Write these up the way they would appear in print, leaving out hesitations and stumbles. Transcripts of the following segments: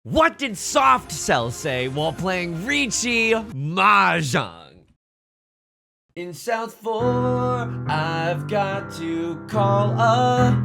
What did Soft Cell say while playing Riichi Mahjong? In South 4, I've got to call a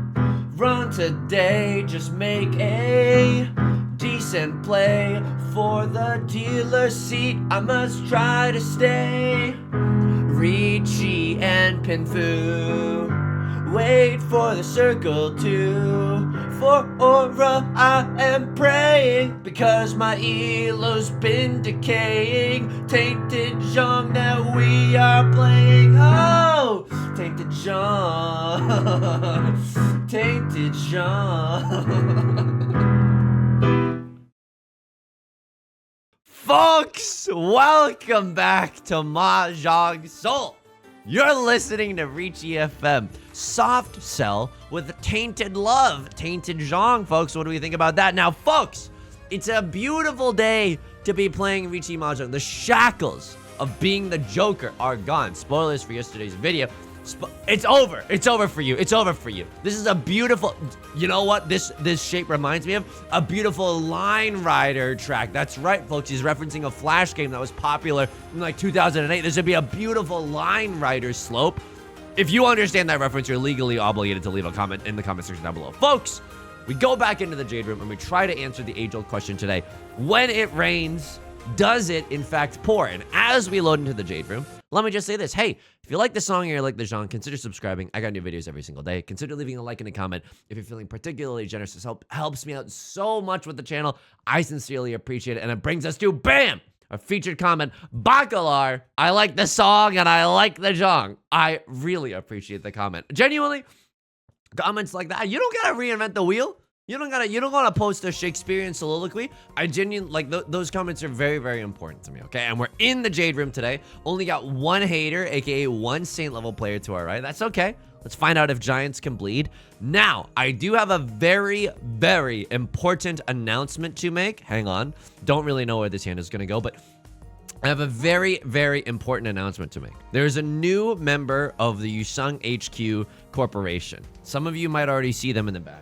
run today. Just make a decent play for the dealer seat. I must try to stay. Riichi and Pinfu, wait for the circle to. For Aura I am praying, because my elo's been decaying. Tainted Zhong, now we are playing. Oh, Tainted Zhong, Tainted Zhong. Folks, welcome back to Mahjong Soul. You're listening to Riichi FM. Soft Cell with Tainted Love. Tainted Zhong, folks. What do we think about that? Now, folks, it's a beautiful day to be playing Riichi Mahjong. The shackles of being the Joker are gone. Spoilers for yesterday's video. It's over. It's over for you. It's over for you. This is a beautiful... You know what this shape reminds me of? A beautiful Line Rider track. That's right, folks. He's referencing a Flash game that was popular in like 2008. This would be a beautiful Line Rider slope. If you understand that reference, you're legally obligated to leave a comment in the comment section down below. Folks, we go back into the Jade Room and we try to answer the age-old question today. When it rains, does it in fact pour? And as we load into the Jade Room, let me just say this. Hey, if you like the song or you like the genre, consider subscribing. I got new videos every single day. Consider leaving a like and a comment if you're feeling particularly generous. This helps me out so much with the channel. I sincerely appreciate it. And it brings us to, bam, a featured comment. Bacalar, I like the song and I like the genre. I really appreciate the comment. Genuinely, comments like that, you don't gotta reinvent the wheel. You don't gotta post a Shakespearean soliloquy. I genuinely, like, those comments are very, very important to me, okay? And we're in the Jade Room today. Only got one hater, aka one Saint level player to our right. That's okay. Let's find out if Giants can bleed. Now, I do have a very, very important announcement to make. Hang on. Don't really know where this hand is gonna go, but I have a very, very important announcement to make. There's a new member of the Yusong HQ Corporation. Some of you might already see them in the back.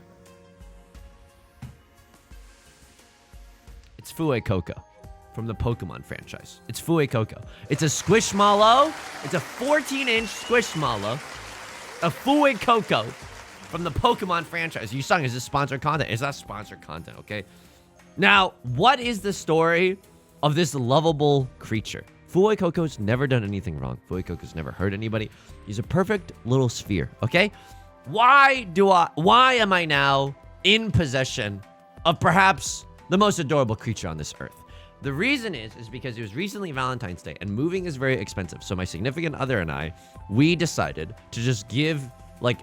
It's Fue Coco from the Pokemon franchise. It's Fue Coco. It's a Squishmallow. It's a 14-inch Squishmallow. A Fue Coco from the Pokemon franchise. Yusong, is this sponsored content? Is that sponsored content, okay? Now, what is the story of this lovable creature? Fue Coco's never done anything wrong. Fue Coco's never hurt anybody. He's a perfect little sphere, okay? Why am I now in possession of perhaps the most adorable creature on this earth? The reason is because it was recently Valentine's Day and moving is very expensive. So my significant other and I, we decided to just give, like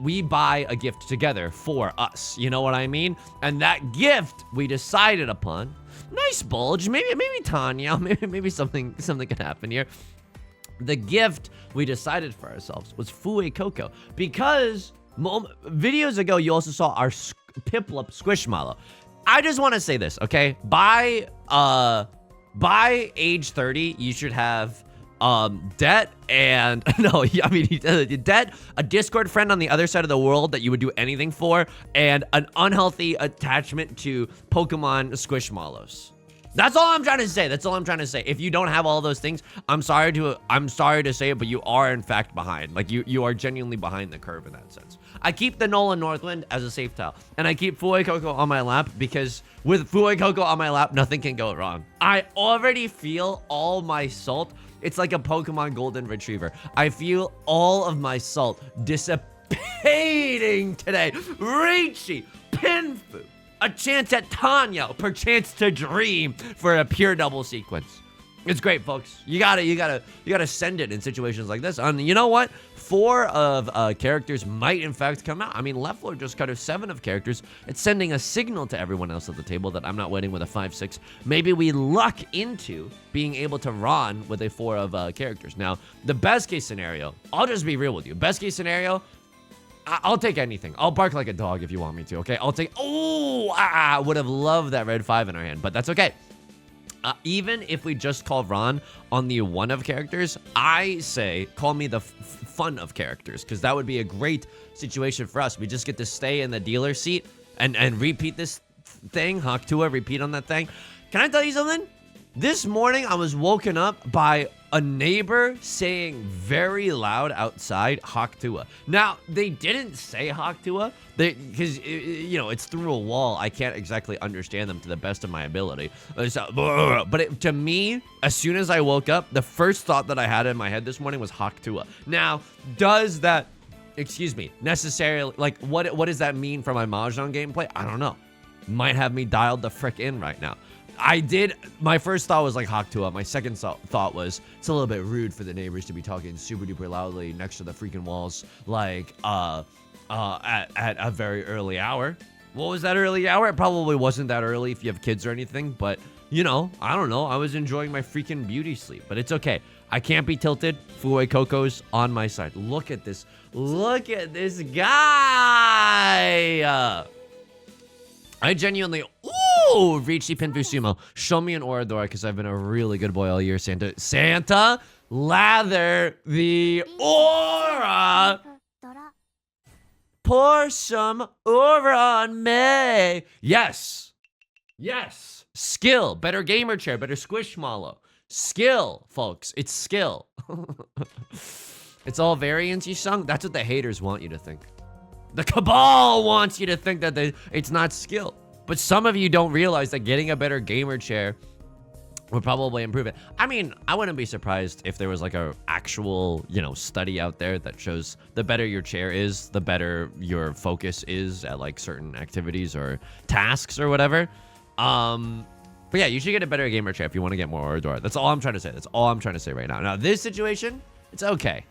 we buy a gift together for us. You know what I mean? And that gift we decided upon, nice bulge, maybe Tanya, maybe something can happen here. The gift we decided for ourselves was Fue Coco, because videos ago you also saw our Piplup Squishmallow. I just want to say this, okay? By age 30, you should have debt and debt, a Discord friend on the other side of the world that you would do anything for, and an unhealthy attachment to Pokemon Squishmallows. That's all I'm trying to say. That's all I'm trying to say. If you don't have all those things, I'm sorry to say it, but you are in fact behind. Like you are genuinely behind the curve in that sense. I keep the Nolan Northwind as a safe tile, and I keep Fue Coco on my lap because with Fue Coco on my lap, nothing can go wrong. I already feel all my salt. It's like a Pokemon Golden Retriever. I feel all of my salt dissipating today. Riichi, Pinfu, a chance at Tanya, perchance to dream for a pure double sequence. It's great, folks. You gotta send it in situations like this. And you know what? 4 of characters might in fact come out. I mean, Leflore just cut 7 of characters. It's sending a signal to everyone else at the table that I'm not waiting with a 5-6. Maybe we luck into being able to run with a 4 of characters. Now, the best case scenario, I'll just be real with you. Best case scenario, I'll take anything. I'll bark like a dog if you want me to, okay? I'll take... I would have loved that red 5 in our hand, but that's okay. Even if we just call Ron on the 1 of characters, I say call me the fun of characters, because that would be a great situation for us. We just get to stay in the dealer seat and repeat this thing, Haktua, repeat on that thing. Can I tell you something? This morning, I was woken up by a neighbor saying very loud outside, Haktua. Now, they didn't say Haktua, because, you know, it's through a wall. I can't exactly understand them to the best of my ability. But to me, as soon as I woke up, the first thought that I had in my head this morning was Haktua. Now, does that, excuse me, necessarily, like, what does that mean for my Mahjong gameplay? I don't know. Might have me dialed the frick in right now. My first thought was like Haktua. My second thought was it's a little bit rude for the neighbors to be talking super duper loudly next to the freaking walls, like, at a very early hour. What was that early hour? It probably wasn't that early if you have kids or anything, but, you know, I don't know. I was enjoying my freaking beauty sleep, but it's okay. I can't be tilted. Fue Coco's on my side. Look at this. Look at this guy. I genuinely, ooh, Riichi Pinfu Sumo. Show me an Oradora because I've been a really good boy all year, Santa. Santa, lather the aura. Pour some aura on me. Yes. Yes. Skill. Better gamer chair. Better squishmallow. Skill, folks. It's skill. It's all variance, Yusong. That's what the haters want you to think. The cabal wants you to think that it's not skill. But some of you don't realize that getting a better gamer chair would probably improve it. I mean, I wouldn't be surprised if there was like a actual, you know, study out there that shows the better your chair is, the better your focus is at like certain activities or tasks or whatever. But yeah, you should get a better gamer chair if you want to get more Oradora. That's all I'm trying to say. That's all I'm trying to say right now. Now, this situation, it's okay.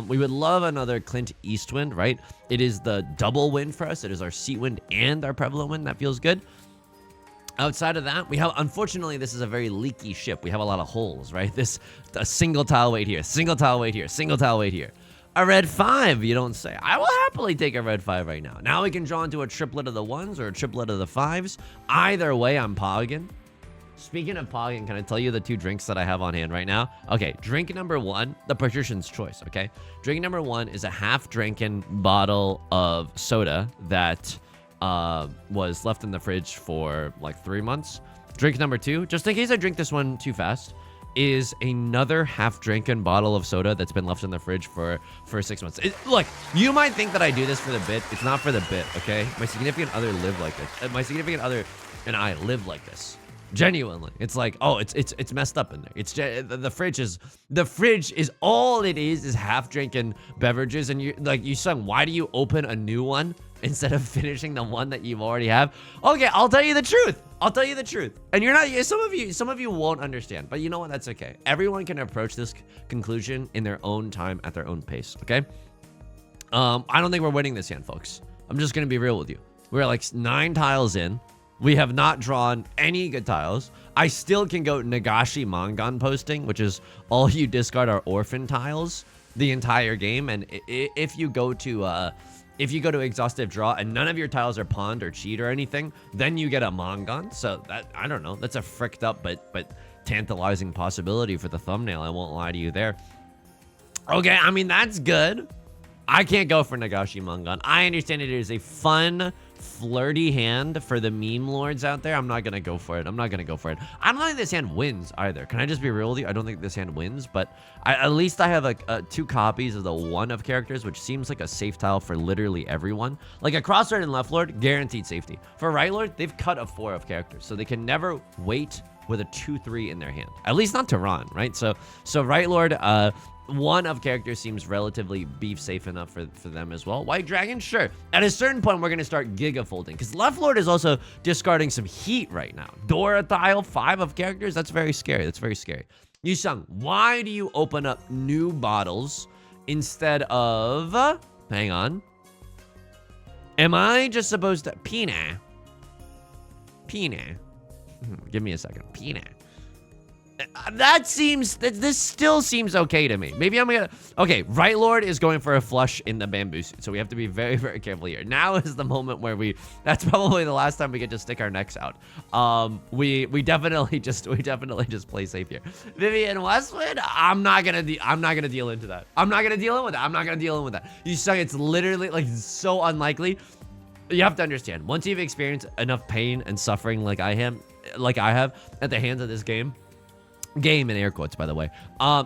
We would love another Clint Eastwind, right? It is the double win for us. It is our seat wind and our prevalent wind. That feels good. Outside of that, we have, unfortunately, this is a very leaky ship. We have a lot of holes, right? A single tile weight here, single tile weight here, single tile weight here. A red 5, you don't say. I will happily take a red 5 right now. Now we can draw into a triplet of the 1s or a triplet of the 5s. Either way, I'm pogging. Speaking of pogging, can I tell you the 2 drinks that I have on hand right now? Okay, drink number 1, the patrician's choice, okay? Drink number 1 is a half-drinking bottle of soda that was left in the fridge for like 3 months. Drink number 2, just in case I drink this one too fast, is another half-drinking bottle of soda that's been left in the fridge for 6 months. Look, you might think that I do this for the bit. It's not for the bit, okay? My significant other live like this. My significant other and I live like this. Genuinely, it's like, oh, it's messed up in there. It's the fridge is all it is half drinking beverages, and Yusong, why do you open a new one instead of finishing the one that you already have? Okay, I'll tell you the truth. And you're not. Some of you won't understand, but you know what? That's okay. Everyone can approach this conclusion in their own time at their own pace. Okay. I don't think we're winning this hand, folks. I'm just gonna be real with you. We're like 9 tiles in. We have not drawn any good tiles. I still can go Nagashi Mangan posting, which is all you discard are orphan tiles the entire game. And if you go to exhaustive draw and none of your tiles are pawned or cheat or anything, then you get a Mangan. So that, I don't know, that's a fricked up but tantalizing possibility for the thumbnail. I won't lie to you there. Okay, I mean, that's good. I can't go for Nagashi Mangan. I understand it is a fun, flirty hand for the meme lords out there. I'm not gonna go for it. I don't think this hand wins either. Can I just be real with you? I don't think this hand wins, but at least I have like 2 copies of the 1 of characters, which seems like a safe tile for literally everyone. Like a cross-lord and left lord, guaranteed safety. For right lord, they've cut a 4 of characters, so they can never wait with a 2-3 in their hand. At least not Tehran, right? So right lord, 1 of characters seems relatively beef safe enough for them as well. White Dragon, sure. At a certain point, we're going to start Giga folding because Left Lord is also discarding some heat right now. Dora tile, 5 of characters. That's very scary. Yusong, why do you open up new bottles instead of... hang on. Am I just supposed to... Pina. Give me a second. Pina. This still seems okay to me. Maybe I'm gonna... Okay, Right Lord is going for a flush in the bamboo suit, so we have to be very, very careful here. Now is the moment where that's probably the last time we get to stick our necks out. We definitely just play safe here. Vivian Westwood, I'm not gonna deal into that. I'm not gonna deal in with that. You say it's literally like so unlikely. you have to understand, once you've experienced enough pain and suffering like I have at the hands of this game in air quotes, by the way,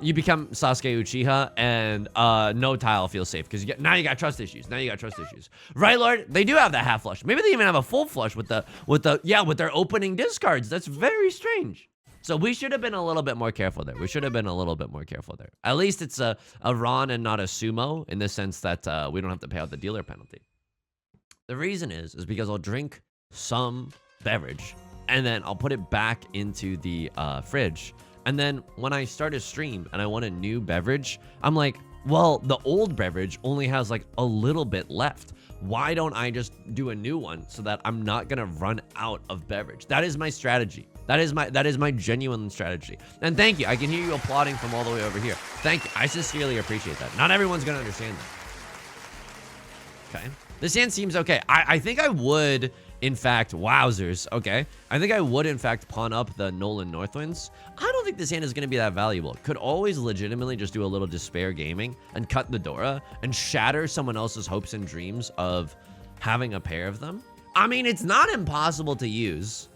you become Sasuke Uchiha, and no tile feels safe because now you got trust issues. Right, Lord? They do have the half flush. Maybe they even have a full flush with their opening discards. That's very strange. So we should have been a little bit more careful there. At least it's a Ron and not a sumo, in the sense that we don't have to pay out the dealer penalty. The reason is because I'll drink some beverage and then I'll put it back into the fridge. And then when I start a stream and I want a new beverage, I'm like, well, the old beverage only has like a little bit left. Why don't I just do a new one so that I'm not gonna run out of beverage? That is my strategy. That is my genuine strategy. And thank you. I can hear you applauding from all the way over here. Thank you. I sincerely appreciate that. Not everyone's gonna understand that. Okay. This hand seems okay. I think I would, in fact, wowzers, okay. I think I would, in fact, pawn up the Nolan Northwinds. I don't think this hand is going to be that valuable. Could always legitimately just do a little despair gaming and cut the Dora and shatter someone else's hopes and dreams of having a pair of them. I mean, it's not impossible to use.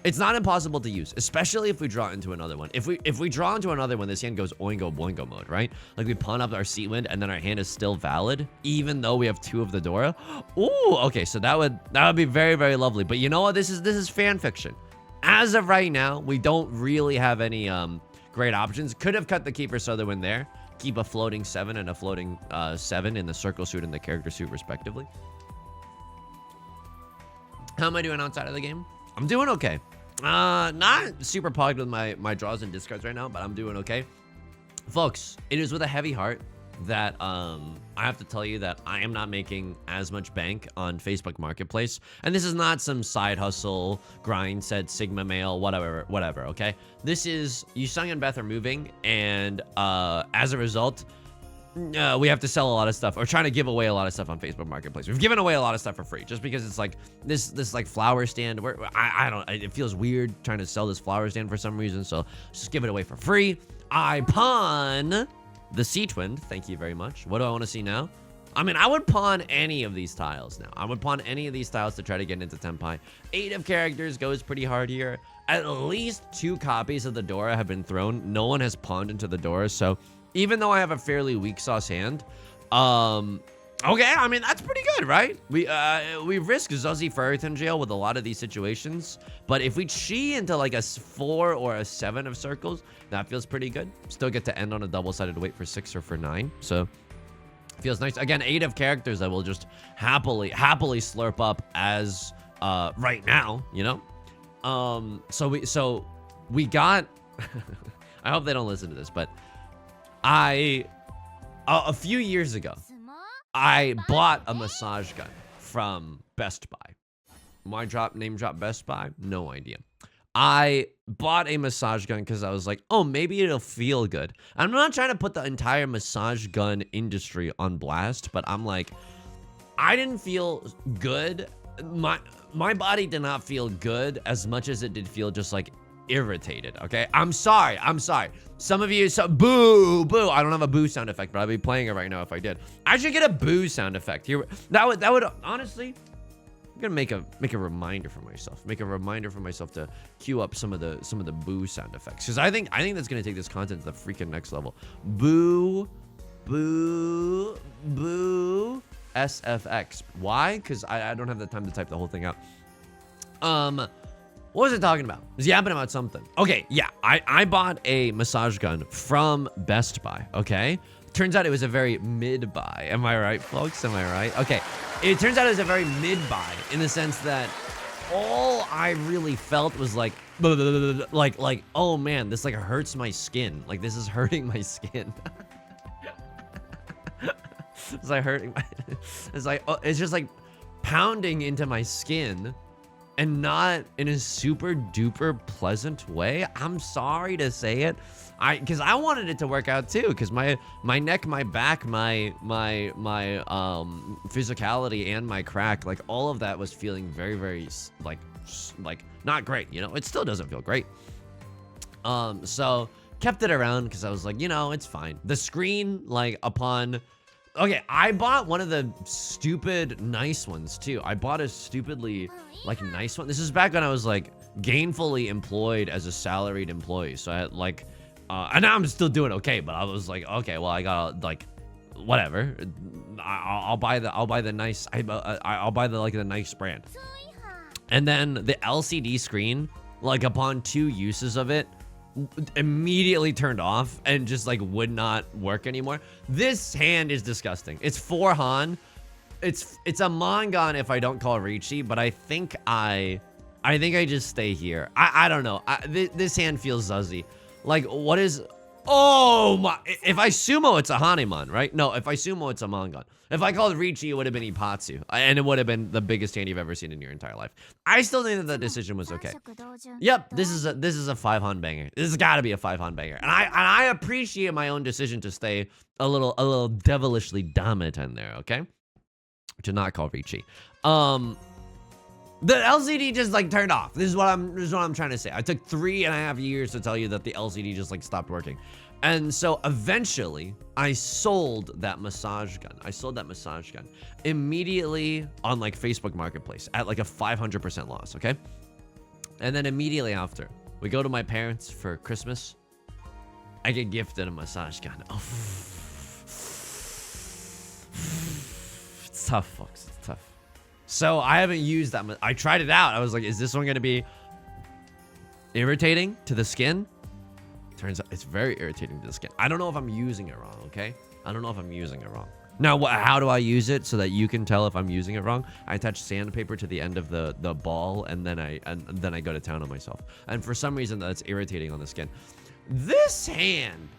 Especially if we draw into another one. If we draw into another one, this hand goes oingo boingo mode, right? Like we pawn up our Sea Wind and then our hand is still valid, even though we have 2 of the Dora. Ooh, okay, so that would be very, very lovely. But you know what? This is fan fiction. As of right now, we don't really have any great options. Could have cut the Keeper Sutherland there. Keep a floating 7 and a floating 7 in the circle suit and the character suit, respectively. How am I doing outside of the game? I'm doing okay. Not super pogged with my draws and discards right now, but I'm doing okay. Folks, it is with a heavy heart that I have to tell you that I am not making as much bank on Facebook Marketplace. And this is not some side hustle, grind set, Sigma mail, whatever, okay? This is, Yusong and Beth are moving, and as a result, we have to sell a lot of stuff, or trying to give away a lot of stuff on Facebook Marketplace. We've given away a lot of stuff for free, just because it's like this like flower stand where it feels weird trying to sell this flower stand for some reason. So just give it away for free. I pawn the Sea Twin. Thank you very much. What do I want to see now? I mean, I would pawn any of these tiles now. I would pawn any of these tiles to try to get into Tenpai. 8 of characters goes pretty hard here. At least 2 copies of the Dora have been thrown. No one has pawned into the Dora, so even though I have a fairly weak sauce hand, okay, I mean, that's pretty good, right? We risk Zuzzy for Earth in jail with a lot of these situations, but if we chi into like a 4 or a 7 of circles, that feels pretty good. Still get to end on a double-sided weight for 6 or for 9, so feels nice. Again, 8 of characters I will just happily slurp up as right now, you know? So we got I hope they don't listen to this, but a few years ago, I bought a massage gun from Best Buy. Why name drop Best Buy? No idea. I bought a massage gun because I was like, oh, maybe it'll feel good. I'm not trying to put the entire massage gun industry on blast, but I'm like, I didn't feel good. My body did not feel good as much as it did feel just like irritated, okay? I'm sorry. Some of you, boo. I don't have a boo sound effect, but I'd be playing it right now if I did. I should get a boo sound effect here. That would honestly, I'm gonna make a reminder for myself. Make a reminder for myself to queue up some of the boo sound effects, because I think that's gonna take this content to the freaking next level. Boo, SFX. Why? Because I don't have the time to type the whole thing out. What was I talking about? I was yapping about something. Okay, yeah, I bought a massage gun from Best Buy, okay? Turns out it was a very mid-buy. Am I right, folks? Am I right? Okay, it turns out it was a very mid-buy in the sense that all I really felt was like, oh man, this like hurts my skin. Like this is hurting my skin. It's like hurting my, it's like, oh, it's just like pounding into my skin. And not in a super duper pleasant way. I'm sorry to say it. Because I wanted it to work out too. Because my neck, my back, my physicality and my crack, like all of that was feeling very, very like not great. You know, it still doesn't feel great. So kept it around because I was like, you know, it's fine. The screen, like upon Okay, I bought one of the stupid nice ones too. I bought a stupidly like nice one. This is back when I was like gainfully employed as a salaried employee. So I had like, and now I'm still doing okay. But I was like, okay, well I gotta like, whatever. I'll buy the nice. I'll buy the like the nice brand. And then the LCD screen, like upon 2 uses of it, immediately turned off and just like would not work anymore. This hand is disgusting. It's 4 Han. It's a Mangan if I don't call Riichi, but I think I just stay here. I don't know. This hand feels zuzzy. Like what is? Oh my! If I sumo, it's a Hanemon, right? No, if I sumo, it's a Mangan. If I called Riichi, it would have been Ipatsu, and it would have been the biggest hand you've ever seen in your entire life. I still think that the decision was okay. Yep, this is a 5 Han banger. This has got to be a 5 Han banger, and I appreciate my own decision to stay a little devilishly dominant in there. Okay, to not call Riichi. The LCD just like turned off. This is what I'm trying to say. I took 3.5 years to tell you that the LCD just like stopped working. And so eventually I sold that massage gun. Immediately on like Facebook Marketplace at like a 500% loss, okay? And then immediately after, we go to my parents for Christmas. I get gifted a massage gun. Oh. It's tough, folks. It's tough. So I haven't used that. I tried it out. I was like, is this one going to be irritating to the skin? Turns out it's very irritating to the skin. I don't know if I'm using it wrong, okay? I don't know if I'm using it wrong. Now, how do I use it so that you can tell if I'm using it wrong? I attach sandpaper to the end of the ball, and then I go to town on myself. And for some reason, that's irritating on the skin. This hand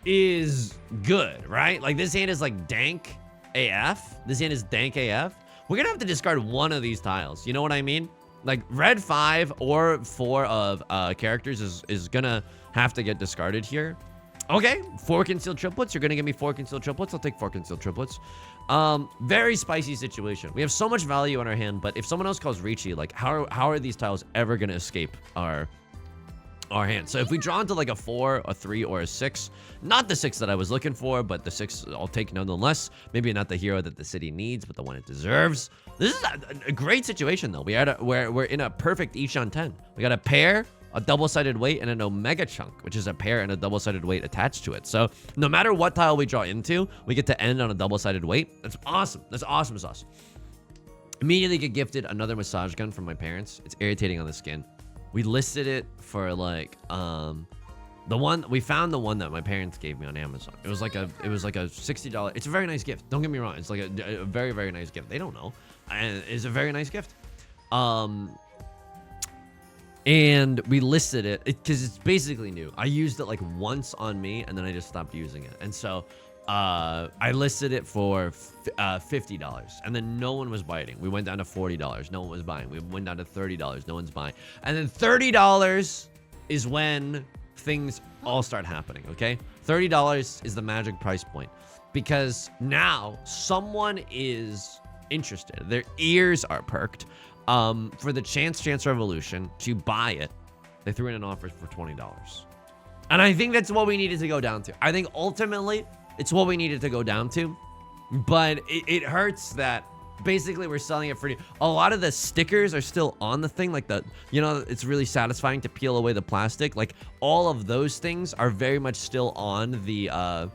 is good, right? Like, this hand is like dank AF. This hand is dank AF. We're gonna have to discard one of these tiles. You know what I mean? Like red 5 or 4 of characters is gonna have to get discarded here. Okay, 4 concealed triplets. You're gonna give me 4 concealed triplets. I'll take 4 concealed triplets. Very spicy situation. We have so much value in our hand, but if someone else calls Riichi, like how are these tiles ever gonna escape our hand? So if we draw into like a 4, a 3, or a 6, not the 6 that I was looking for, but the 6 I'll take nonetheless. Maybe not the hero that the city needs, but the one it deserves. This is a great situation though. We're in a perfect each on 10. We got a pair, a double-sided weight, and an omega chunk, which is a pair and a double-sided weight attached to it. So no matter what tile we draw into, we get to end on a double-sided weight. That's awesome. That's awesome sauce. Immediately get gifted another massage gun from my parents. It's irritating on the skin. We listed it for like we found the one that my parents gave me on Amazon. It was like a $60. It's a very nice gift. Don't get me wrong. It's like a very, very nice gift. They don't know. And it's a very nice gift. And we listed it because it's basically new. I used it like once on me and then I just stopped using it. And so I listed it for $50, and then no one was biting. We went down to $40. No one was buying. We went down to $30. No one's buying. And then $30 is when things all start happening, okay? $30 is the magic price point because now someone is interested. Their ears are perked. For the Chance Revolution to buy it, they threw in an offer for $20. And I think that's what we needed to go down to. I think ultimately it's what we needed to go down to, but it hurts that basically we're selling it for a lot of the stickers are still on the thing, like it's really satisfying to peel away the plastic. Like all of those things are very much still on the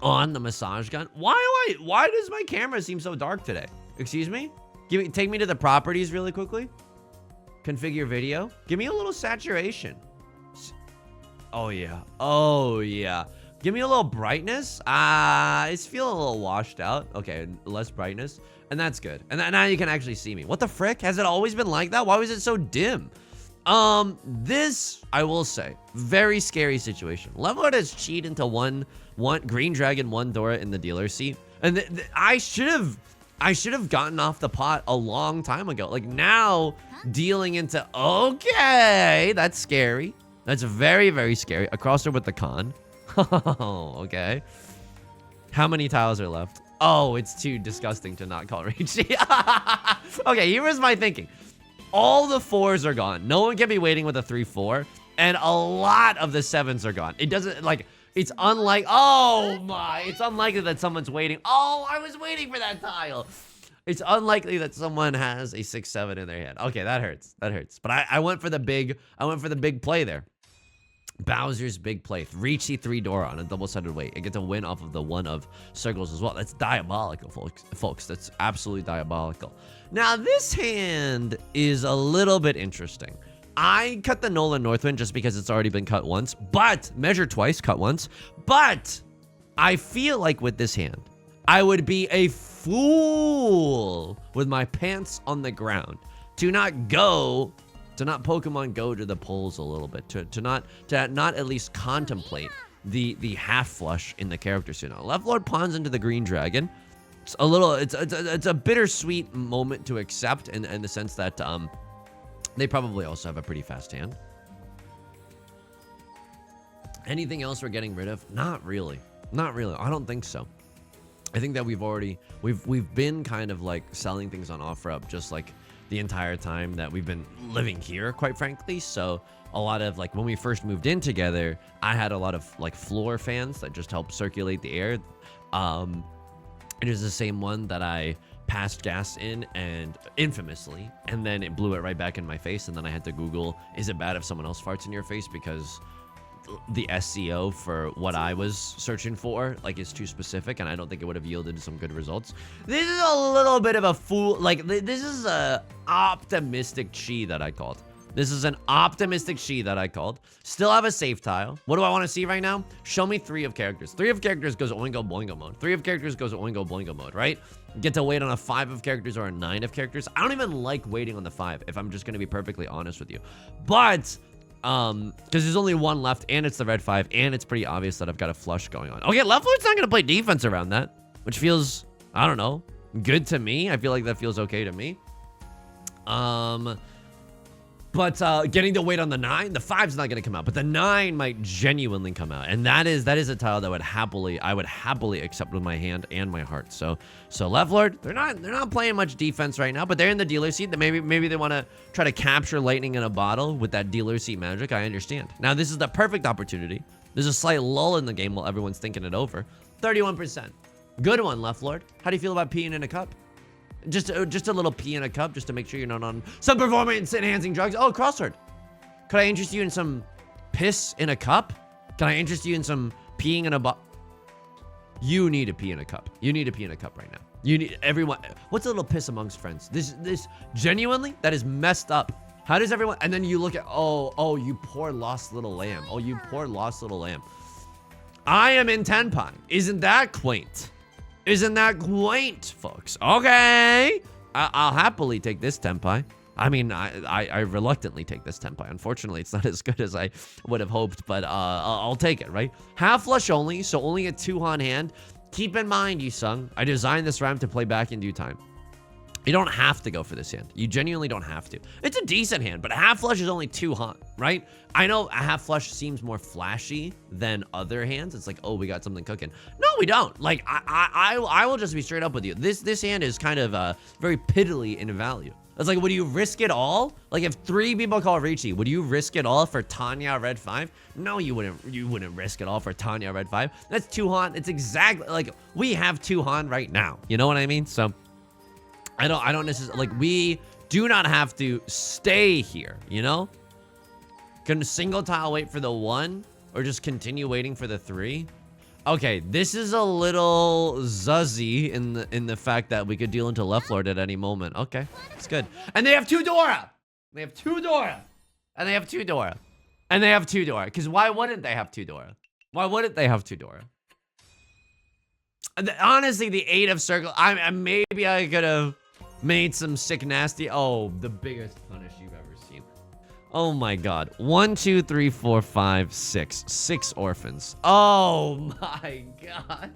massage gun. Why does my camera seem so dark today? Excuse me? Take me to the properties really quickly. Configure video. Give me a little saturation. Oh yeah. Give me a little brightness. It's feeling a little washed out. Okay, less brightness. And that's good. And now you can actually see me. What the frick? Has it always been like that? Why was it so dim? This, I will say, very scary situation. Leveler has cheated into one Green Dragon, 1 Dora in the dealer seat. And I should have gotten off the pot a long time ago. Like now, dealing into, okay, that's scary. That's very, very scary. A crosser with the con. Oh, okay. How many tiles are left? Oh, it's too disgusting to not call Riichi. Okay, here was my thinking. All the 4s are gone. No one can be waiting with a 3-4. And a lot of the 7s are gone. It doesn't, like, It's unlike, oh my, it's unlikely that someone's waiting. Oh, I was waiting for that tile. It's unlikely that someone has a 6-7 in their hand. Okay, that hurts. That hurts. But I went for the big play there. Bowser's big play. Riichi 3 DORA on a double-sided weight. It gets a win off of the 1 of circles as well. That's diabolical, folks. That's absolutely diabolical. Now, this hand is a little bit interesting. I cut the Nolan Northwind just because it's already been cut once, but measure twice, cut once. But I feel like with this hand, I would be a fool with my pants on the ground to not Pokemon Go to the polls a little bit, to not at least contemplate the half flush in the character soon. Left Lord pawns into the green dragon. It's a bittersweet moment to accept in the sense that they probably also have a pretty fast hand. Anything else we're getting rid of? Not really. Not really. I don't think so. I think that we've been kind of like selling things on OfferUp just like the entire time that we've been living here, quite frankly. So a lot of like when we first moved in together, I had a lot of like floor fans that just help circulate the air. It is the same one that I passed gas in and infamously, and then it blew it right back in my face. And then I had to Google, is it bad if someone else farts in your face? Because the SEO for what I was searching for like is too specific, and I don't think it would have yielded some good results. This is a little bit of a fool. Like this is a optimistic chi that I called. This is an optimistic chi that I called. Still have a save tile. What do I want to see right now? Show me 3 of characters. 3 of characters goes Oingo Boingo mode. 3 of characters goes Oingo Boingo mode, right? Get to wait on a 5 of characters or a 9 of characters. I don't even like waiting on the 5, if I'm just going to be perfectly honest with you. But because there's only 1 left, and it's the red 5, and it's pretty obvious that I've got a flush going on. Okay, left Lord's not going to play defense around that, which feels, I don't know, good to me. I feel like that feels okay to me. But getting to wait on the 9, the 5's not going to come out, but the 9 might genuinely come out, and that is a tile that I would happily accept with my hand and my heart. So left Lord, they're not playing much defense right now, but they're in the dealer seat. That maybe they want to try to capture lightning in a bottle with that dealer seat magic. I understand. Now this is the perfect opportunity. There's a slight lull in the game while everyone's thinking it over. 31%. Good one, left Lord. How do you feel about peeing in a cup? Just a little pee in a cup, just to make sure you're not on some performance-enhancing drugs. Oh, crossword. Could I interest you in some piss in a cup? Can I interest you in some peeing in a bottle? You need to pee in a cup. You need to pee in a cup right now. You need everyone. What's a little piss amongst friends? This genuinely, that is messed up. How does everyone? And then you look at, oh, you poor lost little lamb. Oh, you poor lost little lamb. I am in Tenpai. Isn't that quaint? Isn't that quaint, folks? Okay. I'll happily take this Tenpai. I mean, I reluctantly take this Tenpai. Unfortunately, it's not as good as I would have hoped, but I'll take it, right? Half flush only, so only a 2-han hand. Keep in mind, Yusong, I designed this RAM to play back in due time. You don't have to go for this hand. You genuinely don't have to. It's a decent hand, but half flush is only 2-han, right? I know a half flush seems more flashy than other hands. It's like, oh, we got something cooking. No, we don't. Like, I will just be straight up with you. This hand is kind of very piddly in value. It's like, would you risk it all? Like, if 3 people call Riichi, would you risk it all for Tanya Red 5? No, you wouldn't. You wouldn't risk it all for Tanya Red 5. That's 2-han. It's exactly like we have 2-han right now. You know what I mean? So I don't necessarily, like, we do not have to stay here, you know? Can a single tile wait for the 1 or just continue waiting for the 3? Okay, this is a little zuzzy in the fact that we could deal into left Lord at any moment. Okay, it's good. And they have 2 DORA. They have 2 DORA. And they have 2 DORA. And they have 2 DORA. Because why wouldn't they have 2 DORA? Why wouldn't they have 2 DORA? Honestly, the 8 of circle, maybe I could have made some sick nasty. Oh, the biggest punish you've ever seen. Oh my god. 1, 2, 3, 4, 5, 6. 6 orphans. Oh my god.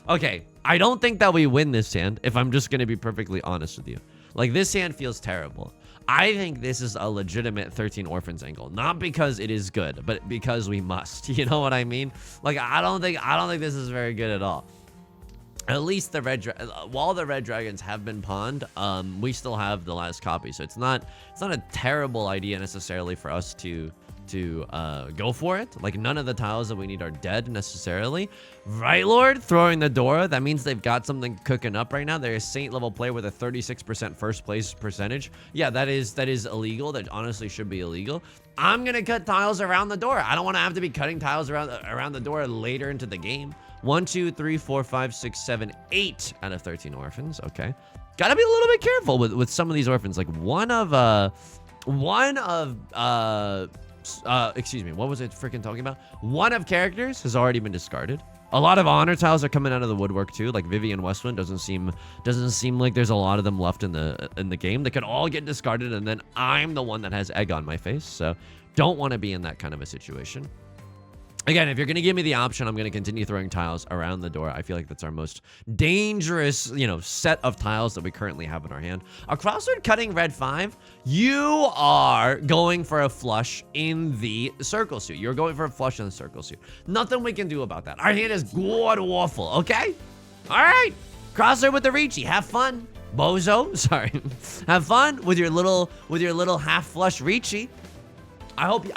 Okay, I don't think that we win this hand, if I'm just gonna be perfectly honest with you. Like, this hand feels terrible. I think this is a legitimate 13 orphans angle. Not because it is good, but because we must. You know what I mean? Like, I don't think this is very good at all. At least the while the red dragons have been pawned, we still have the last copy, so it's not a terrible idea necessarily for us to go for it. Like, none of the tiles that we need are dead necessarily. Right Lord throwing the DORA. That means they've got something cooking up right now. They're a Saint level player with a 36% first place percentage. Yeah, that is illegal. That honestly should be illegal. I'm gonna cut tiles around the DORA. I don't want to have to be cutting tiles around the DORA later into the game. 1, 2, 3, 4, 5, 6, 7, 8 out of 13 orphans. Okay, gotta be a little bit careful with some of these orphans. Like excuse me, what was I freaking talking about? One of characters has already been discarded. A lot of honor tiles are coming out of the woodwork too. Like Vivian Westwind doesn't seem like there's a lot of them left in the game. They could all get discarded, and then I'm the one that has egg on my face. So don't want to be in that kind of a situation. Again, if you're going to give me the option, I'm going to continue throwing tiles around the door. I feel like that's our most dangerous, set of tiles that we currently have in our hand. A crossword cutting red 5, you are going for a flush in the circle suit. You're going for a flush in the circle suit. Nothing we can do about that. Our hand is god-awful, okay? All right. Crossword with the Riichi. Have fun, bozo. Sorry. Have fun with your little half flush Riichi. I hope you're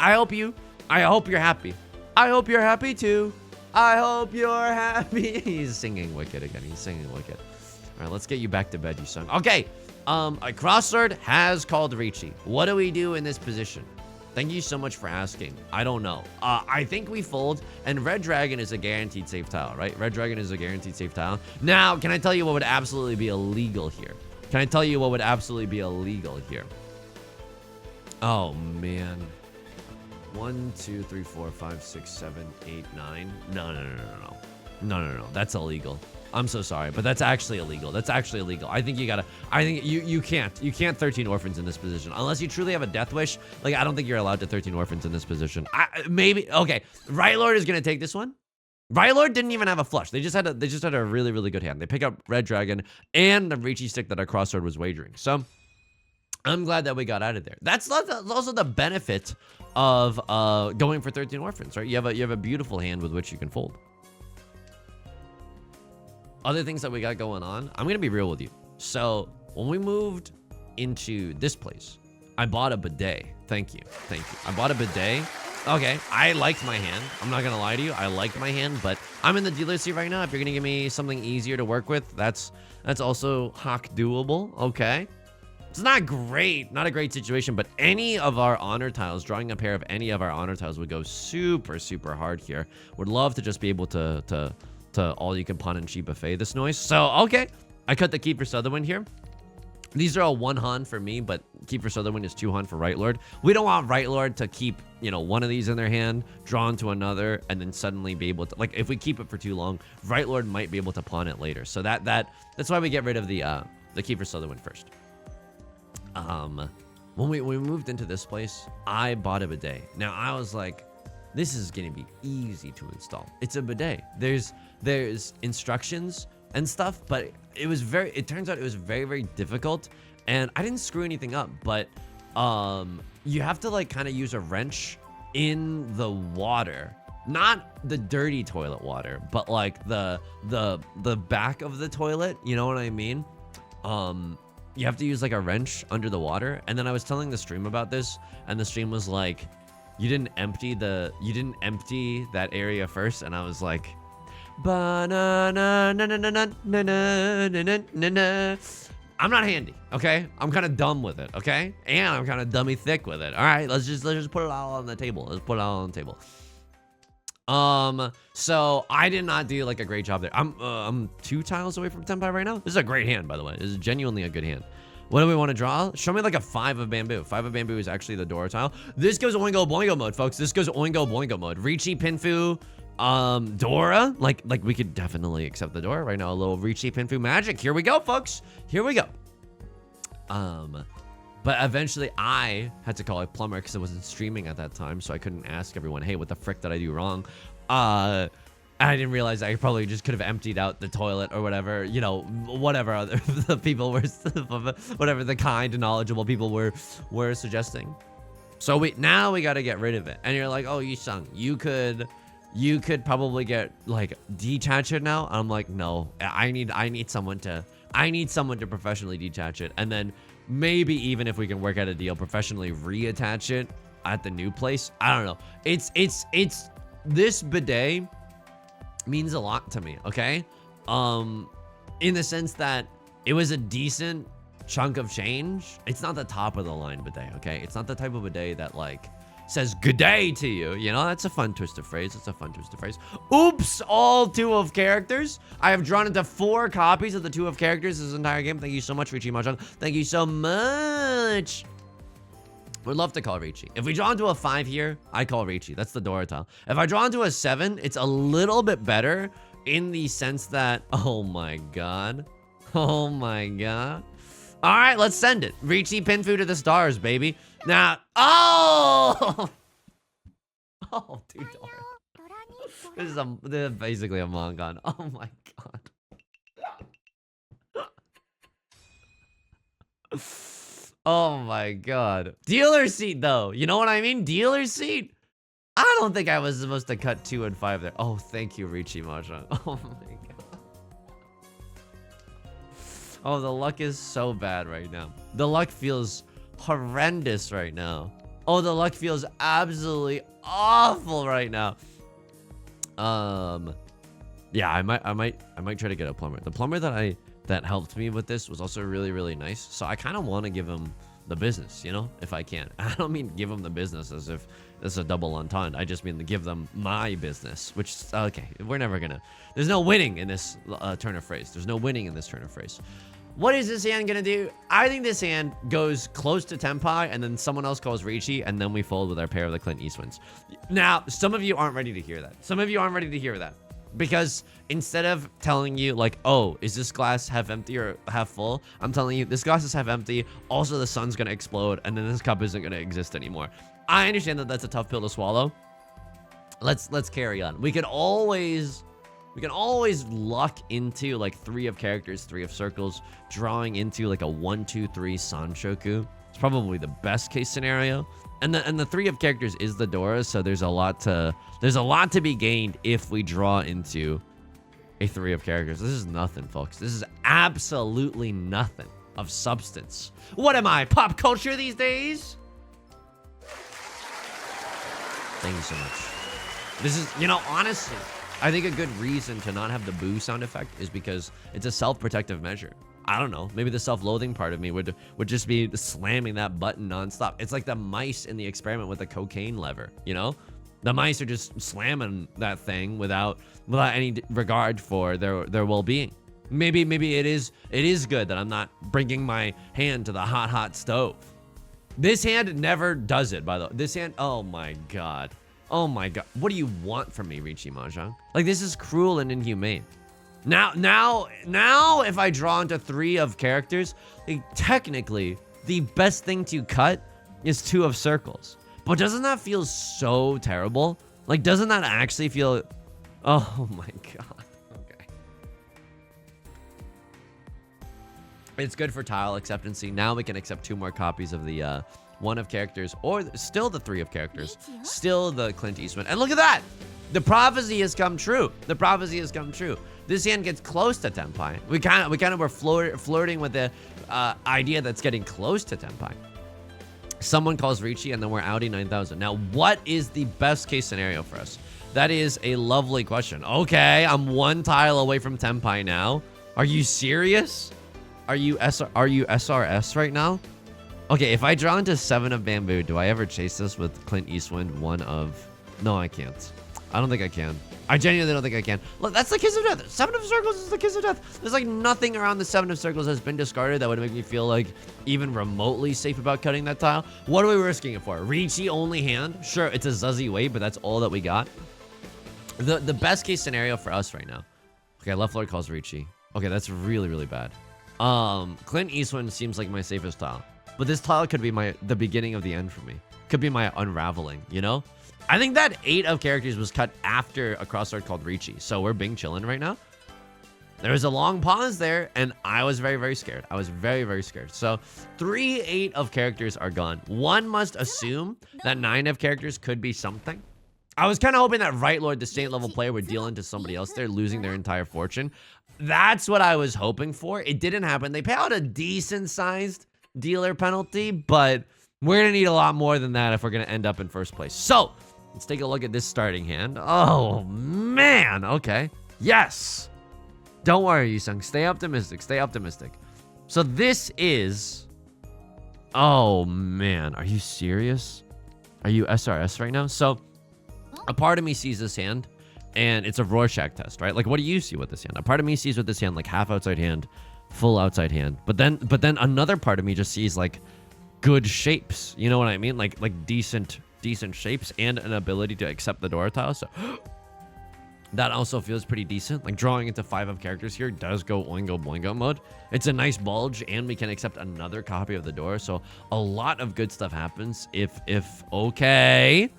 happy. I hope you're happy too. I hope you're happy. He's singing Wicked again. He's singing Wicked. All right, let's get you back to bed, you son. Okay, a crossword has called Riichi. What do we do in this position? Thank you so much for asking. I don't know. I think we fold, and Red Dragon is a guaranteed safe tile, right? Red Dragon is a guaranteed safe tile. Now, can I tell you what would absolutely be illegal here? Oh, man. 1, 2, 3, 4, 5, 6, 7, 8, 9. No. That's illegal. I'm so sorry, but that's actually illegal. I think you can't 13 orphans in this position unless you truly have a death wish. Like, I don't think you're allowed to 13 orphans in this position. Maybe. Okay. Right Lord is going to take this one. Right Lord didn't even have a flush. They just had a really, really good hand. They pick up Red Dragon and the Riichi stick that our crossword was wagering. So I'm glad that we got out of there. That's also the benefit of going for 13 orphans, right? You have a beautiful hand with which you can fold. Other things that we got going on, I'm gonna be real with you. So when we moved into this place, I bought a bidet. Thank you. I bought a bidet. Okay, I liked my hand. I'm not gonna lie to you. I liked my hand, but I'm in the dealer seat right now. If you're gonna give me something easier to work with, that's also hawk doable. Okay. It's not great, not a great situation, but any of our honor tiles, drawing a pair of any of our honor tiles would go super, super hard here. Would love to just be able to all you can pawn and cheap buffet this noise. So, okay, I cut the Keeper Sutherland here. These are all 1 Han for me, but Keeper Sutherland is 2 Han for Right Lord. We don't want Right Lord to keep, one of these in their hand, drawn to another, and then suddenly be able to, like, if we keep it for too long, Right Lord might be able to pawn it later. So that's why we get rid of the Keeper Sutherland first. When we moved into this place, I bought a bidet. Now I was like, this is gonna be easy to install. It's a bidet. There's instructions and stuff, but it turns out it was very, very difficult, and I didn't screw anything up, but you have to like kind of use a wrench in the water, not the dirty toilet water, but like the back of the toilet, you know what I mean? You have to use like a wrench under the water. And then I was telling the stream about this, and the stream was like, you didn't empty that area first. And I was like, I'm not handy, okay? I'm kind of dumb with it, okay? And I'm kind of dummy thick with it. All right, let's just put it all on the table. So I did not do like a great job there. I'm 2 tiles away from Tenpai right now. This is a great hand, by the way. This is genuinely a good hand. What do we want to draw? Show me like a 5 of bamboo. 5 of bamboo is actually the DORA tile. This goes Oingo Boingo mode, folks. This goes Oingo Boingo mode. Riichi, Pinfu, DORA. Like we could definitely accept the DORA right now. A little Riichi, Pinfu magic. Here we go, folks. Here we go. But eventually I had to call a plumber because I wasn't streaming at that time, so I couldn't ask everyone, hey, what the frick did I do wrong? I didn't realize I probably just could have emptied out the toilet or whatever, whatever other the people were, whatever the kind and knowledgeable people were suggesting. So now we got to get rid of it. And you're like, oh, Yusong, you could probably get like detach it now. I'm like, no, I need someone to professionally detach it, and then maybe even if we can work out a deal, professionally reattach it at the new place. I don't know. It's this bidet means a lot to me, okay? In the sense that it was a decent chunk of change. It's not the top of the line bidet, okay? It's not the type of bidet that like says good day to you, you know? That's a fun twist of phrase. It's a fun twist of phrase. Oops, all 2 of characters. I have drawn into 4 copies of the 2 of characters this entire game. Thank you so much, Riichi Mahjong. Thank you so much. Would love to call Riichi. If we draw into a 5 here, I call Riichi. That's the DORA tile. If I draw into a 7, it's a little bit better in the sense that, oh my god. Oh my god. All right, let's send it. Riichi Pinfu to the stars, baby. Now, oh! Oh, dude, this is basically a manga. Oh my god. Oh my god. Dealer seat, though. You know what I mean? Dealer seat. I don't think I was supposed to cut 2 and 5 there. Oh, thank you, Riichi Mahjong. Oh my god. Oh, the luck is so bad right now. The luck feels horrendous right now. Oh, the luck feels absolutely awful right now. Yeah, I might try to get a plumber. The plumber that helped me with this was also really, really nice. So I kind of want to give him the business, you know, if I can. I don't mean give them the business as if this is a double entendre. I just mean to give them my business, which, okay, we're never gonna, there's no winning in this turn of phrase. There's no winning in this turn of phrase. What is this hand gonna do? I think this hand goes close to Tenpai, and then someone else calls Riichi, and then we fold with our pair of the Clint Eastwoods. Now, some of you aren't ready to hear that. Some of you aren't ready to hear that. Because instead of telling you, like, oh, is this glass half empty or half full? I'm telling you, this glass is half empty. Also, the sun's gonna explode, and then this cup isn't gonna exist anymore. I understand that that's a tough pill to swallow. Let's carry on. We can always luck into like 3 of characters, 3 of circles, drawing into like a 1, 2, 3 Sanshoku. It's probably the best case scenario. And the 3 of characters is the DORA, so there's a lot to be gained if we draw into a 3 of characters. This is nothing, folks. This is absolutely nothing of substance. What am I, pop culture these days? Thank you so much. This is, you know, honestly, I think a good reason to not have the boo sound effect is because it's a self-protective measure. I don't know. Maybe the self-loathing part of me would just be slamming that button nonstop. It's like the mice in the experiment with the cocaine lever, you know? The mice are just slamming that thing without any regard for their well-being. Maybe it is good that I'm not bringing my hand to the hot stove. This hand never does it, by the way. This hand, oh my god. Oh my god. What do you want from me, Riichi Mahjong? Like, this is cruel and inhumane. Now, if I draw into 3 of characters, like, technically, the best thing to cut is 2 of circles. But doesn't that feel so terrible? Like, doesn't that actually feel... Oh my god. Okay. It's good for tile acceptancy. Now we can accept 2 more copies of the 1 of characters, or still the 3 of characters, still the Clint Eastwood. And look at that! The prophecy has come true. The prophecy has come true. This hand gets close to Tenpai. We kind of were flirting with the idea that's getting close to Tenpai. Someone calls Riichi, and then we're outie 9,000. Now, what is the best case scenario for us? That is a lovely question. Okay, I'm 1 tile away from Tenpai now. Are you serious? Are you SRS right now? Okay, if I draw into 7 of bamboo, do I ever chase this with Clint Eastwood 1 of... No, I can't. I don't think I can. I genuinely don't think I can. Look, that's the kiss of death. 7 of circles is the kiss of death. There's like nothing around the 7 of circles has been discarded that would make me feel like even remotely safe about cutting that tile. What are we risking it for? Riichi only hand? Sure, it's a Zuzzy weight, but that's all that we got. The best case scenario for us right now. Okay, left lord calls Riichi. Okay, that's really, really bad. Clint Eastwood seems like my safest tile. But this tile could be the beginning of the end for me. Could be my unraveling, you know? I think that 8 of characters was cut after a crossword called Riichi. So we're being chillin' right now. There was a long pause there, and I was very, very scared. I was very, very scared. So 3 8 of characters are gone. One must assume that 9 of characters could be something. I was kind of hoping that Right Lord, the state level player, would deal into somebody else there, losing their entire fortune. That's what I was hoping for. It didn't happen. They pay out a decent sized dealer penalty, but We're gonna need a lot more than that if we're gonna end up in first place. So, let's take a look at this starting hand. Oh, man. Okay. Yes. Don't worry, Yusong. Stay optimistic. Stay optimistic. So this is... Oh, man. Are you serious? Are you SRS right now? So, a part of me sees this hand, and it's a Rorschach test, right? Like, what do you see with this hand? A part of me sees with this hand, like, half outside hand, full outside hand. But then another part of me just sees, like, good shapes. You know what I mean? Like decent shapes and an ability to accept the DORA tile. So that also feels pretty decent. Like drawing into 5 of characters here does go oingo boingo mode. It's a nice bulge, and we can accept another copy of the DORA. So a lot of good stuff happens if okay.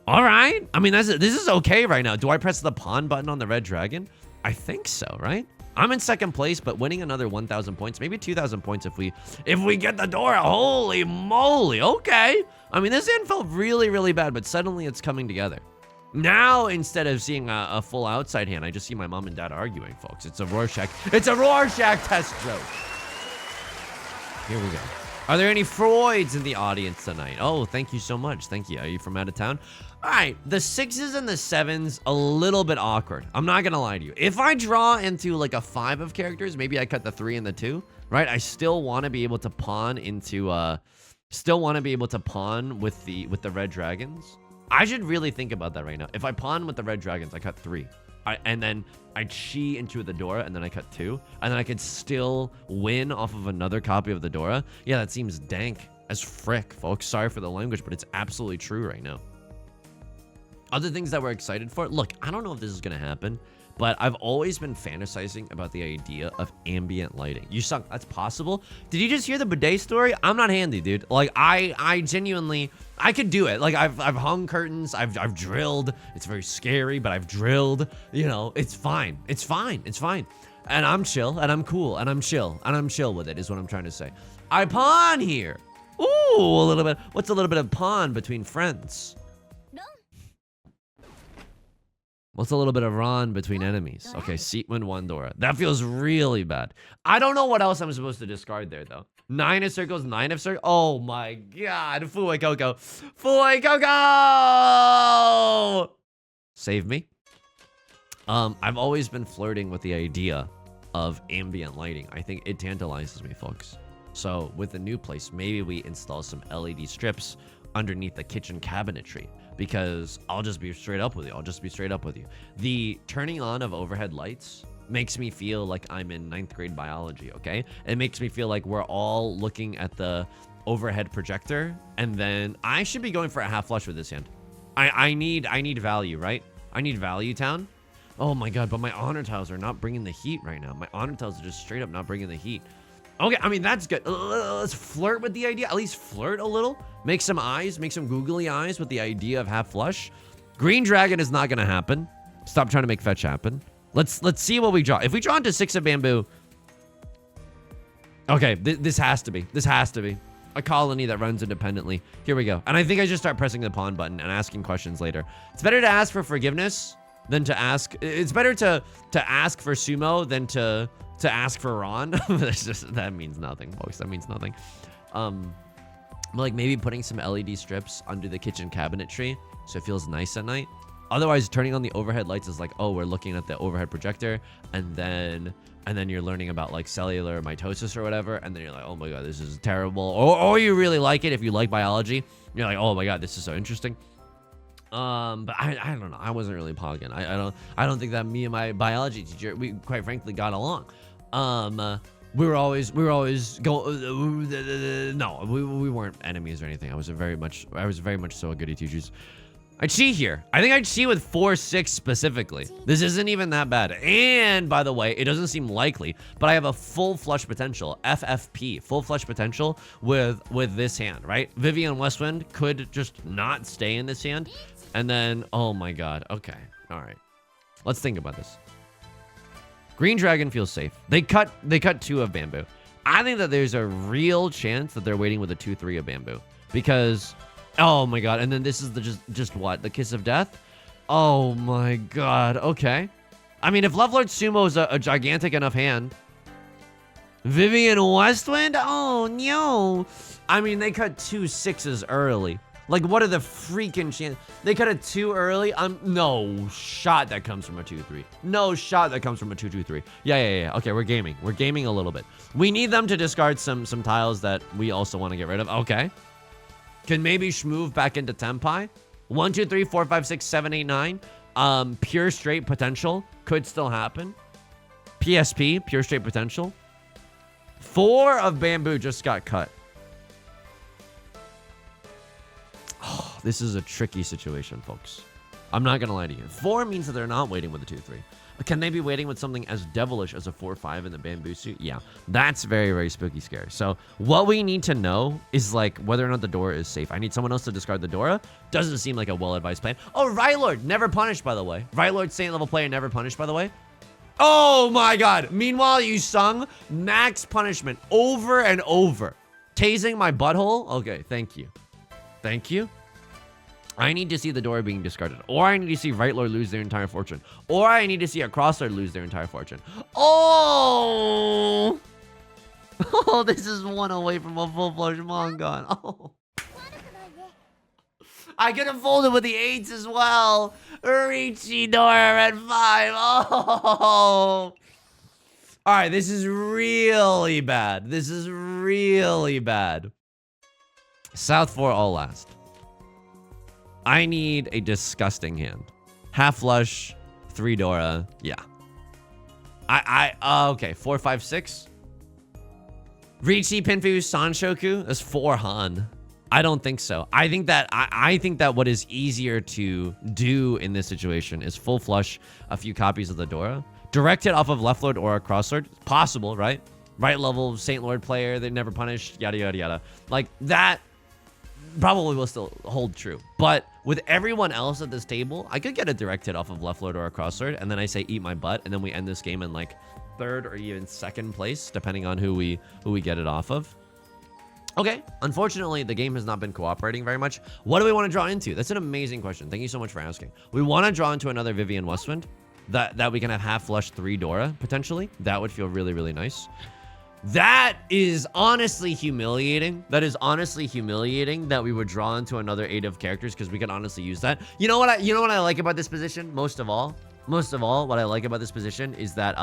All right. I mean, this is okay right now. Do I press the pawn button on the red dragon? I think so, right? I'm in second place, but winning another 1,000 points, maybe 2,000 points if we get the DORA. Holy moly. Okay. I mean, this hand felt really, really bad, but suddenly it's coming together. Now, instead of seeing a full outside hand, I just see my mom and dad arguing, folks. It's a Rorschach. It's a Rorschach test joke. Here we go. Are there any Freuds in the audience tonight? Oh, thank you so much. Thank you. Are you from out of town? All right, the 6s and the 7s, a little bit awkward. I'm not gonna lie to you. If I draw into like a 5 of characters, maybe I cut the 3 and the 2, right? I still want to be able to pawn into, with the red dragons. I should really think about that right now. If I pawn with the red dragons, I cut 3. And then I chi into the DORA, and then I cut 2. And then I could still win off of another copy of the DORA. Yeah, that seems dank as frick, folks. Sorry for the language, but it's absolutely true right now. Other things that we're excited for. Look, I don't know if this is going to happen, but I've always been fantasizing about the idea of ambient lighting. Yusong, that's possible? Did you just hear the bidet story? I'm not handy, dude. Like, I genuinely, I could do it. Like, I've hung curtains. I've drilled. It's very scary, but I've drilled. You know, it's fine. It's fine. It's fine. And I'm chill, and I'm cool, and I'm chill, and I'm chill with it, is what I'm trying to say. I pawn here. Ooh, a little bit. What's a little bit of pawn between friends? What's a little bit of Ron between enemies? Okay, Seatman 1 DORA. That feels really bad. I don't know what else I'm supposed to discard there, though. 9 of circles, 9 of circles. Oh, my God. Fui Coco. Fui Coco! Save me. I've always been flirting with the idea of ambient lighting. I think it tantalizes me, folks. So, with the new place, maybe we install some LED strips underneath the kitchen cabinetry. Because I'll just be straight up with you. The turning on of overhead lights makes me feel like I'm in 9th grade biology, okay? It makes me feel like we're all looking at the overhead projector, and then I should be going for a half flush with this hand. I need value, right? I need value, town. Oh my God, but my honor tiles are not bringing the heat right now. My honor tiles are just straight up not bringing the heat. Okay, I mean, that's good. Let's flirt with the idea. At least flirt a little. Make some eyes. Make some googly eyes with the idea of half flush. Green dragon is not going to happen. Stop trying to make fetch happen. Let's see what we draw. If we draw into 6 of bamboo. Okay, this has to be. This has to be. A colony that runs independently. Here we go. And I think I just start pressing the pawn button and asking questions later. It's better to ask for forgiveness than to ask. It's better to ask for sumo than to ask for Ron. That means nothing, folks. That means nothing. Like maybe putting some LED strips under the kitchen cabinetry so it feels nice at night. Otherwise, turning on the overhead lights is like, oh, we're looking at the overhead projector, and then you're learning about like cellular mitosis or whatever, and then you're like, oh my God, this is terrible. Or you really like it if you like biology. You're like, oh my God, this is so interesting. But I don't know. I wasn't really pogging. I don't think that me and my biology teacher, we quite frankly got along. We were always going. No, we weren't enemies or anything. I was very much so a goody two shoes. I cheat here. I think I cheat with 4-6 specifically. This isn't even that bad. And by the way, it doesn't seem likely, but I have a full flush potential, FFP, full flush potential with this hand, right? Vivian Westwind could just not stay in this hand. And then, oh my God. Okay. All right. Let's think about this. Green dragon feels safe. They cut 2 of bamboo. I think that there's a real chance that they're waiting with a 2-3 of bamboo because, oh my God. And then this is just what? The kiss of death? Oh my God. Okay. I mean, if Lovelord Sumo is a gigantic enough hand. Vivian Westwind? Oh no. I mean, they cut 2 6s early. Like, what are the freaking chances? They cut it too early. No shot that comes from a 2-3. No shot that comes from a 2-2-3. Yeah. Okay, we're gaming. We're gaming a little bit. We need them to discard some tiles that we also want to get rid of. Okay. Can maybe move back into Tenpai. 1, 2, 3, 4, 5, 6, 7, 8, 9. Pure straight potential could still happen. PSP, pure straight potential. 4 of bamboo just got cut. Oh, this is a tricky situation, folks. I'm not gonna lie to you. 4 means that they're not waiting with a 2-3. Can they be waiting with something as devilish as a 4-5 in the bamboo suit? Yeah, that's very, very spooky scary. So what we need to know is like whether or not the DORA is safe. I need someone else to discard the DORA. Doesn't seem like a well-advised plan. Oh, Rylord, never punished, by the way. Rylord, Saint level player, never punished, by the way. Oh my god. Meanwhile, Yusong, max punishment over and over. Tasing my butthole? Okay, thank you. Thank you. I need to see the DORA being discarded. Or I need to see Right Lord lose their entire fortune. Or I need to see a Crosslord lose their entire fortune. Oh! Oh, this is 1 away from a full flush Mongon. Oh. I could have folded with the 8s as well. Riichi DORA at 5. Oh! Alright, this is really bad. This is really bad. South 4 all last. I need a disgusting hand. Half flush, 3 DORA. Yeah. Okay. 4, 5, 6. Riichi, Pinfu, Sanshoku. That's 4 Han. I don't think so. I think that what is easier to do in this situation is full flush a few copies of the DORA. Direct hit off of left lord or a crosslord. Possible, right? Right level Saint Lord player. They never punished. Yada, yada, yada. Like that probably will still hold true. But with everyone else at this table, I could get a direct hit off of left lord or a crosslord, and then I say eat my butt, and then we end this game in like 3rd or even 2nd place, depending on who we get it off of. Okay, unfortunately, the game has not been cooperating very much. What do we want to draw into? That's an amazing question. Thank you so much for asking. We want to draw into another Vivian Westwind that we can have half flush 3 DORA, potentially. That would feel really, really nice. That is honestly humiliating. That is honestly humiliating that we would draw into another 8 of characters, because we could honestly use that. You know what I like about this position? Most of all, what I like about this position is that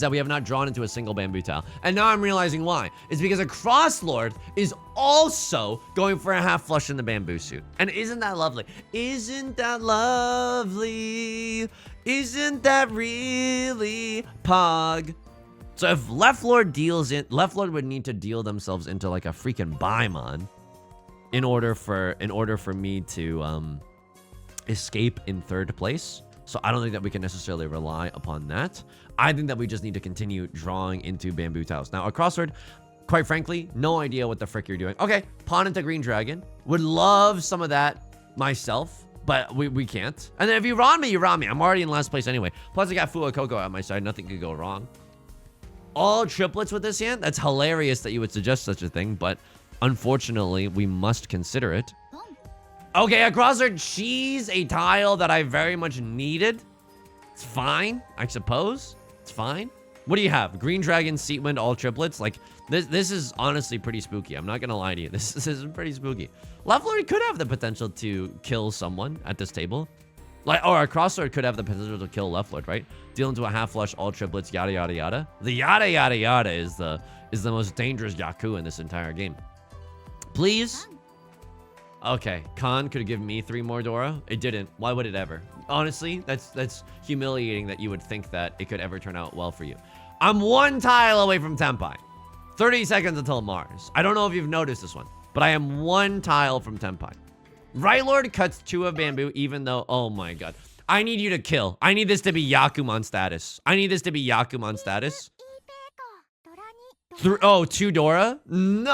we have not drawn into a single bamboo tile. And now I'm realizing why. It's because a crosslord is also going for a half flush in the bamboo suit. And isn't that lovely? Isn't that lovely? Isn't that really pog? So if left lord would need to deal themselves into like a freaking Baimon in order for me to escape in 3rd place. So I don't think that we can necessarily rely upon that. I think that we just need to continue drawing into bamboo tiles. Now, a crossword, quite frankly, no idea what the frick you're doing. Okay, pawn into green dragon. Would love some of that myself, but we can't. And then if you ron me, you ron me. I'm already in last place anyway. Plus, I got Fua Coco at my side. Nothing could go wrong. All triplets with this hand? That's hilarious that you would suggest such a thing, but unfortunately, we must consider it. Okay, a crossword, she's a tile that I very much needed. It's fine, I suppose. It's fine. What do you have? Green Dragon, Seatwind, all triplets? Like, this is honestly pretty spooky. I'm not gonna lie to you. This is pretty spooky. Left Lord could have the potential to kill someone at this table. Like, or a crosslord could have the potential to kill left lord, right? Deal into a half flush, all triplets, yada yada yada. The yada yada yada is the most dangerous Yaku in this entire game. Please. Okay, Khan could have given me 3 more DORA. It didn't. Why would it ever? Honestly, that's humiliating that you would think that it could ever turn out well for you. I'm 1 tile away from Tenpai. 30 seconds until Mars. I don't know if you've noticed this one, but I am 1 tile from Tenpai. Right Lord cuts 2 of bamboo, even though, oh my god. I need you to kill. I need this to be Yakuman status. I need this to be Yakuman status. 2 DORA? No!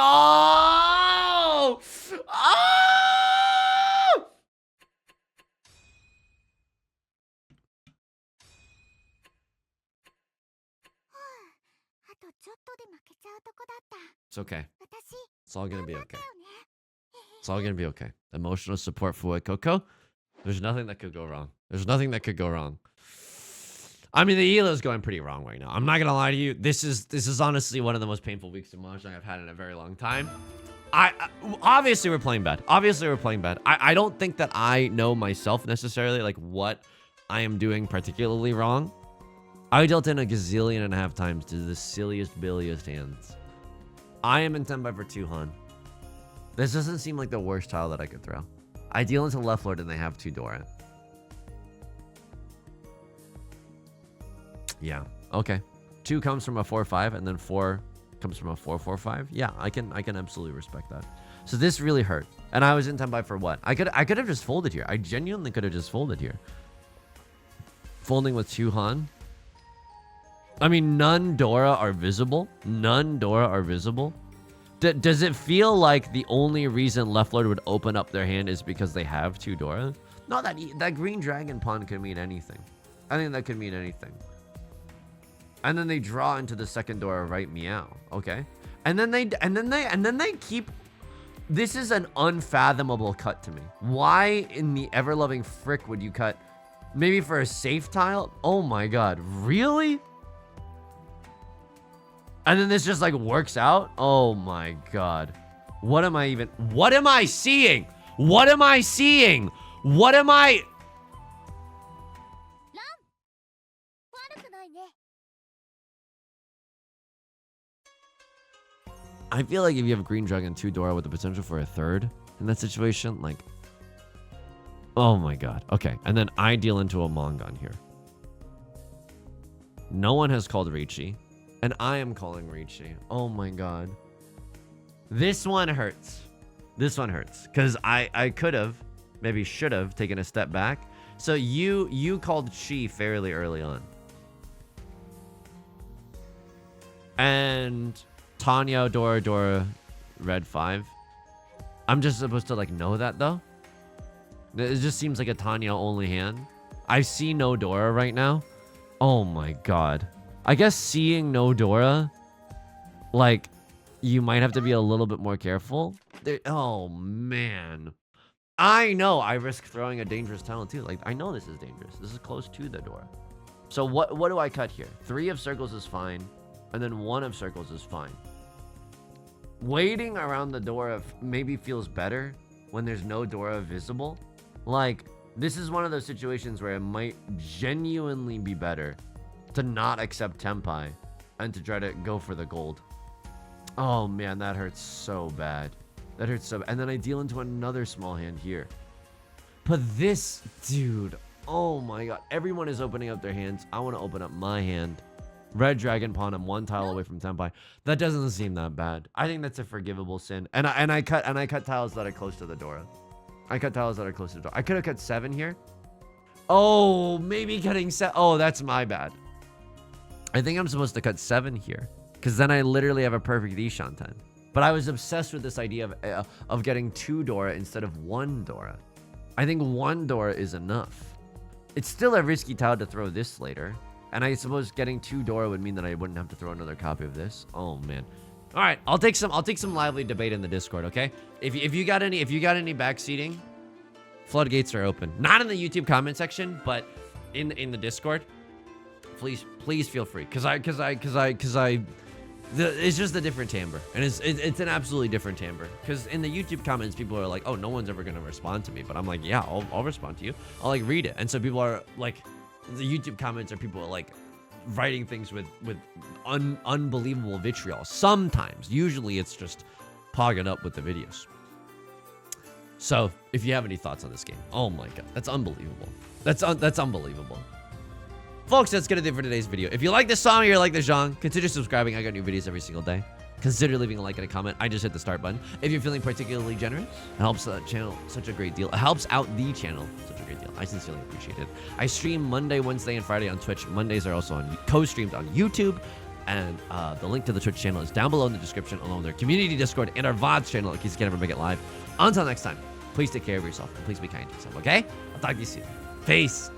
Ah! It's okay. It's all gonna be okay. It's all gonna be okay. Emotional support for Coco. There's nothing that could go wrong. There's nothing that could go wrong. I mean, the elo is going pretty wrong right now. I'm not gonna lie to you. This is honestly one of the most painful weeks of Mahjong I've had in a very long time. Obviously we're playing bad. Obviously we're playing bad. I don't think that I know myself necessarily like what I am doing particularly wrong. I dealt in a gazillion and a half times to the silliest, billiest hands. I am in 10x for 2 Han. This doesn't seem like the worst tile that I could throw. I deal into left lord and they have 2 DORA. Yeah, okay. 2 comes from a 4-5 and then 4 comes from a 4-4-5. Yeah, I can absolutely respect that. So this really hurt. And I was in 10x for what? I could have just folded here. I genuinely could have just folded here. Folding with 2 Han. I mean, none DORA are visible. None DORA are visible. Does it feel like the only reason left lord would open up their hand is because they have 2 DORA? No, that green dragon pawn could mean anything. I think that could mean anything. And then they draw into the second DORA, right? Meow. Okay. And then they keep. This is an unfathomable cut to me. Why in the ever-loving frick would you cut? Maybe for a safe tile? Oh my god, really? And then this just like works out? Oh my god. What am I seeing? What am I seeing? What am I? I feel like if you have green dragon 2 DORA with the potential for a 3rd in that situation, like, oh my god. Okay, and then I deal into a Mongon here. No one has called Riichi, and I am calling Riichi. Oh my god. This one hurts. This one hurts, because I could have, maybe should have, taken a step back. So you called Chi fairly early on. And Tanya, Dora, red 5. I'm just supposed to like know that though. It just seems like a Tanya only hand. I see no DORA right now. Oh my god. I guess seeing no DORA, like, you might have to be a little bit more careful. Oh man. I know I risk throwing a dangerous talent too. Like, I know this is dangerous. This is close to the DORA. So what do I cut here? 3 of circles is fine. And then 1 of circles is fine. Waiting around the DORA maybe feels better when there's no DORA visible. Like, this is one of those situations where it might genuinely be better to not accept Tenpai and to try to go for the gold. Oh man, that hurts so bad. That hurts so bad. And then I deal into another small hand here. But this, dude, oh my god. Everyone is opening up their hands. I want to open up my hand. Red dragon pawn. I'm 1 tile away from Tenpai. That doesn't seem that bad. I think that's a forgivable sin. And I cut tiles that are close to the DORA. I cut tiles that are close to the DORA. I could have cut 7 here. Oh, maybe cutting 7. Oh, that's my bad. I think I'm supposed to cut 7 here, because then I literally have a perfect Ishanten. But I was obsessed with this idea of getting 2 DORA instead of 1 DORA. I think 1 DORA is enough. It's still a risky tile to throw this later. And I suppose getting 2 DORA would mean that I wouldn't have to throw another copy of this. Oh man. All right, I'll take some lively debate in the Discord, okay? If you got any backseating, floodgates are open. Not in the YouTube comment section, but in the Discord. Please feel free, cause it's just a different timbre, and it's an absolutely different timbre. Cause in the YouTube comments, people are like, oh, no one's ever gonna respond to me, but I'm like, yeah, I'll respond to you. I'll like read it, and so people are like. The YouTube comments are people like writing things with unbelievable vitriol. Sometimes, usually it's just pogging up with the videos. So if you have any thoughts on this game, oh my god, that's unbelievable. That's unbelievable. Folks, that's gonna do it for today's video. If you like this song or you like this genre, consider subscribing. I got new videos every single day. Consider leaving a like and a comment. I just hit the start button. If you're feeling particularly generous, it helps the channel such a great deal. It helps out the channel such a great deal. I sincerely appreciate it. I stream Monday, Wednesday, and Friday on Twitch. Mondays are also co-streamed on YouTube. And the link to the Twitch channel is down below in the description, along with our community Discord and our VODs channel in case you can't ever make it live. Until next time, please take care of yourself and please be kind to yourself, okay? I'll talk to you soon. Peace.